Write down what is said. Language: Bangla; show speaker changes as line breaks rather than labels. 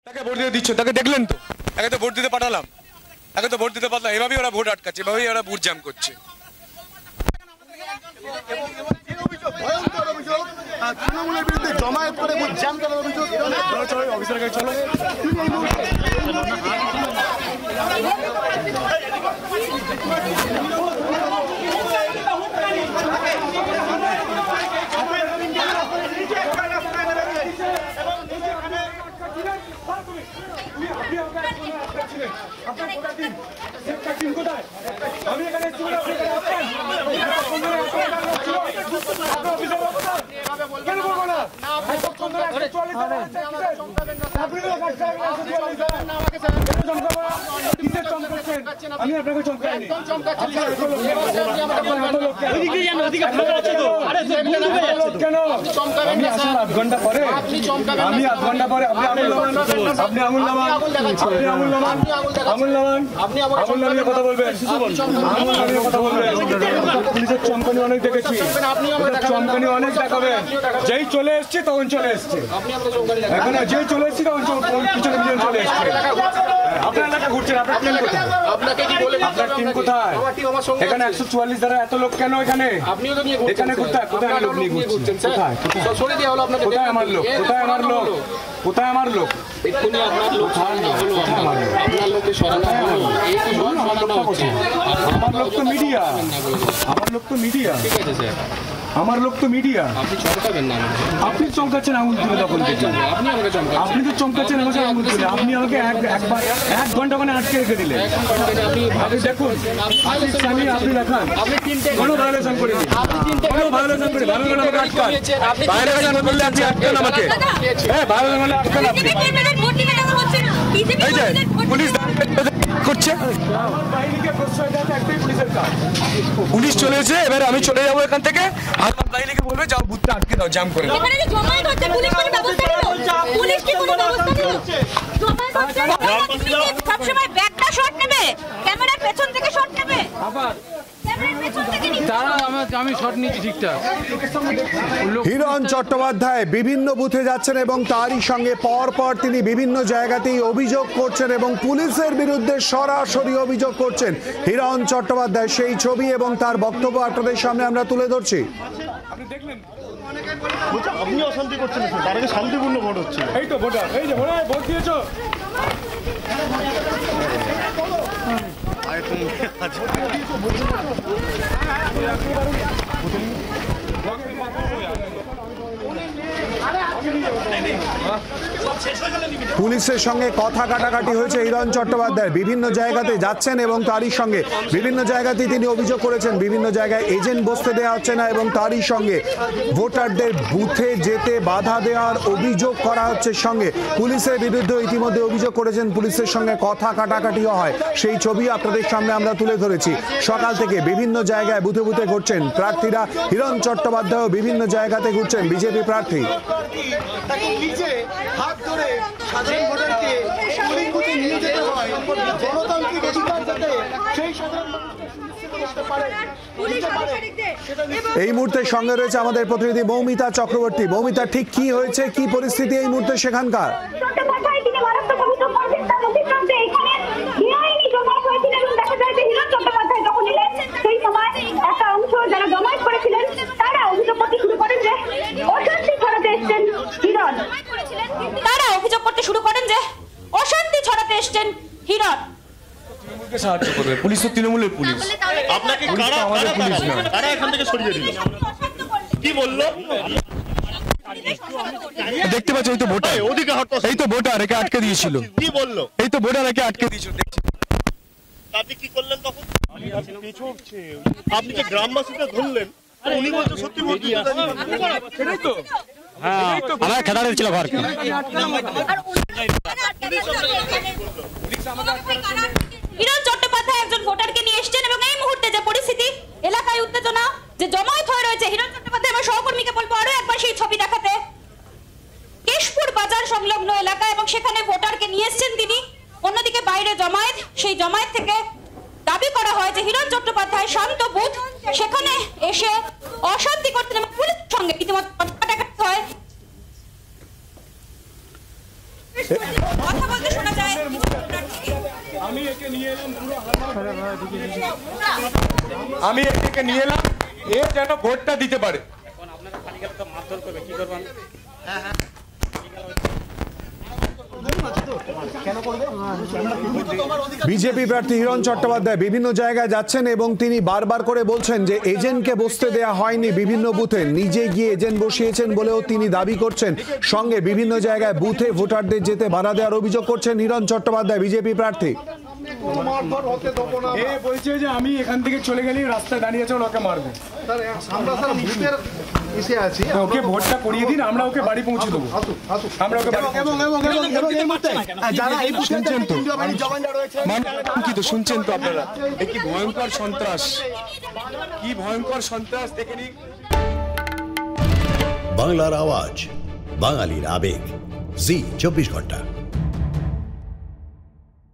তাকে ভোট দিয়ে দিচ্ছ, তাকে দেখলেন তো, একে তো ভোট দিতে পাঠালাম, এভাবেই ওরা ভোট আটকাচ্ছে, এভাবেই ওরা ভোট জ্যাম করছে।
তৃণমূলের বিরুদ্ধে জমায়েত করে ভোট জ্যাম করার অভিযোগ।
অফিসার কাছে চলো। আমি এখানে আমি আপনাকে চমকাইনি। আমি আসার আধ ঘন্টা পরে আপনি আঙুল নামান, কথা বলবেন, কথা বলবেন। পুলিশের চমকানি অনেক দেখেছি, চমকানি অনেক দেখাবেন। যেই চলে এসছে তখন চলে এসছে, এখন যেই চলে এসছে তখন পিছনে পিছনে চলে এসছে। আপনার এলাকা ঘুরছেন, আপনার টিম কোথায়? আপনার টিম কোথায়? এখানে 144 দ্বারা এত লোক কেন? এখানে এখানে কোথায় কোথায় লোক নিয়ে ঘুরছেন? কোথায় কোথায় আমার লোক? কোথায় আমার লোক? কোথায় আমার লোক? আমার লোক তো মিডিয়া, আমার লোক তো মিডিয়া, আমার লোক তো মিডিয়া। আপনি চমকাচ্ছেন আঙুল তুলে, তখন আপনি তো চমকাচ্ছেন আমাকে আঙুল তুলে। আপনি আমাকে একবার 1 ঘন্টা ওখানে আটকে রেখে দিলেন। আপনি দেখুন, আপনি দেখান কোনো ভায়োলেশন করিনি, কোনো ভায়োলেশন করি, ভায়োলেশন আমাকে আটকান, ভায়োলেশন করলে আপনি আটকান আমাকে, হ্যাঁ ভায়োলেশন করলে আটকান আপনি। এই যে পুলিশ করছে, বাহিনীকে প্রশ্রয় দেওয়া একটাই পুলিশের কাজ। পুলিশ চলেছে, এবার আমি চলে যাবো এখান থেকে, আমার বাহিনীকে বলবে যাও বুথটা আটকে দাও, জাম করে দাও।
সবসময় ব্যাকটা শট নেবে, ক্যামেরার পেছন থেকে শট নেবে, আবার আমি শট নিচ্ছি ঠিকঠাক।
হিরণ চট্টোপাধ্যায় বিভিন্ন বুথে যাচ্ছেন এবং তারই সঙ্গে পর তিনি বিভিন্ন জায়গাতেই অভিযোগ করছেন এবং পুলিশের বিরুদ্ধে সরাসরি অভিযোগ করছেন হিরণ চট্টোপাধ্যায়। সেই ছবি এবং তার বক্তব্য আপনাদের সামনে আমরা তুলে ধরছি।
আপনি অশান্তি করছেন, তার আগে শান্তিপূর্ণ ভোট হচ্ছে।
এই তো ভোটার, এই যে ভোট দিয়েছো।
পুলিশের সঙ্গে কথা কাটাকাটি হয়েছে হিরণ চট্টোপাধ্যায়, বিভিন্ন জায়গাতে যাচ্ছেন এবং তারই সঙ্গে বিভিন্ন জায়গাতে তিনি অভিযোগ করেছেন বিভিন্ন জায়গায় এজেন্ট বসতে দেওয়া হচ্ছে না এবং তারই সঙ্গে ভোটারদের বুথে যেতে বাধা দেওয়ার অভিযোগ করা হচ্ছে। সঙ্গে পুলিশের বিরুদ্ধে ইতিমধ্যে অভিযোগ করেছেন, পুলিশের সঙ্গে কথা কাটাকাটিও হয়, সেই ছবি আপনাদের সামনে আমরা তুলে ধরেছি। সকাল থেকে বিভিন্ন জায়গায় বুথে বুথে ঘুরছেন প্রার্থীরা, হিরণ চট্টোপাধ্যায়ও বিভিন্ন জায়গাতে ঘুরছেন বিজেপি প্রার্থী।
হাত ধরে সাধারণ ভোটারকে পুলিশ বুথে নিয়ে যেতে হয়, গণতান্ত্রিক অধিকার যাতে সেই সাধারণ
এই মুহূর্তে সঙ্গে রয়েছে আমাদের প্রতিনিধি মৌমিতা চক্রবর্তী। মৌমিতা, ঠিক কি হয়েছে, কি পরিস্থিতি এই মুহূর্তে সেখানকার?
সাহায্য করবে পুলিশ, তো তৃণমূলের পুলিশ।
আপনাকে কারা এখান থেকে সরিয়ে দিল? কি বললো?
দেখতে পাচ্ছ, এই তো ভোটার, এই তো ভোটার একে আটকে দিয়েছিল।
কি বললো?
এই তো ভোটার একে আটকে দিয়েছিল।
আপনি কি করলেন তখন? আপনি যে গ্রামবাসীকে ধরলেন, উনি বলছে সত্যি বলছি
সেটাই তো,
আমার খেলার ছিল ঘর।
হিরণ চট্টোপাধ্যায় একজন ভোটারকে নিয়ে এসেছেন এবং এই মুহূর্তে যে পরিস্থিতি, এলাকায় উত্তেজনা যে জমায়েত হয়ে রয়েছে, হিরণ চট্টোপাধ্যায় আমার সহকর্মীকে বলবো আরো একবার সেই ছবি দেখাতে। কেশপুর বাজার সংলগ্ন এলাকা এবং সেখানে ভোটারকে নিয়ে এসেছেন তিনি, অন্যদিকে বাইরে জমায়েত। সেই জমায়েত থেকে দাবি করা হয় যে হিরণ চট্টোপাধ্যায় শান্ত বুথ, সেখানে এসে অশান্তি করতেন এবং পুলিশের সঙ্গে ইতিমধ্যে হয়। কথা বলতে শোনা যায় ভোটারকে।
আমি একে নিয়ে এলাম আমি একে নিয়ে এলাম এ যেন ভোটটা দিতে পারে।
বিজেপি প্রার্থী হিরণ চট্টোপাধ্যায় বিভিন্ন জায়গায় যাচ্ছেন এবং তিনি বারবার করে বলছেন যে এজেন্টকে বসতে দেয়া হয়নি বিভিন্ন বুথে, নিজে গিয়ে এজেন্ট বসিয়েছেন বলেও তিনি দাবি করছেন। সঙ্গে বিভিন্ন জায়গায় বুথে ভোটারদের যেতে বাধা দেওয়ার অভিযোগ করছেন হিরণ চট্টোপাধ্যায় বিজেপি প্রার্থী।
এ বলছে যে আমি এখান থেকে চলে গেলেই রাস্তায় দাঁড়িয়ে আছে ওকে মারবে।
আমরা স্যার বুথের এসে আছি,
ওকে ভোটটা করিয়ে দিন, আমরা ওকে বাড়ি পৌঁছে দেবো। আমরা ওকে বাড়ি পৌঁছে দেবো।
এই মুহূর্তে যারা এই
শুনছেন তো?
জওয়ানরা রয়েছে,
কি তো শুনছেন তো আপনারা? এ কি ভয়ঙ্কর সন্ত্রাস, কি ভয়ঙ্কর সন্ত্রাস দেখে নিন।
বাংলার আওয়াজ, বাঙালির আবেগ, জি 24 ঘন্টা।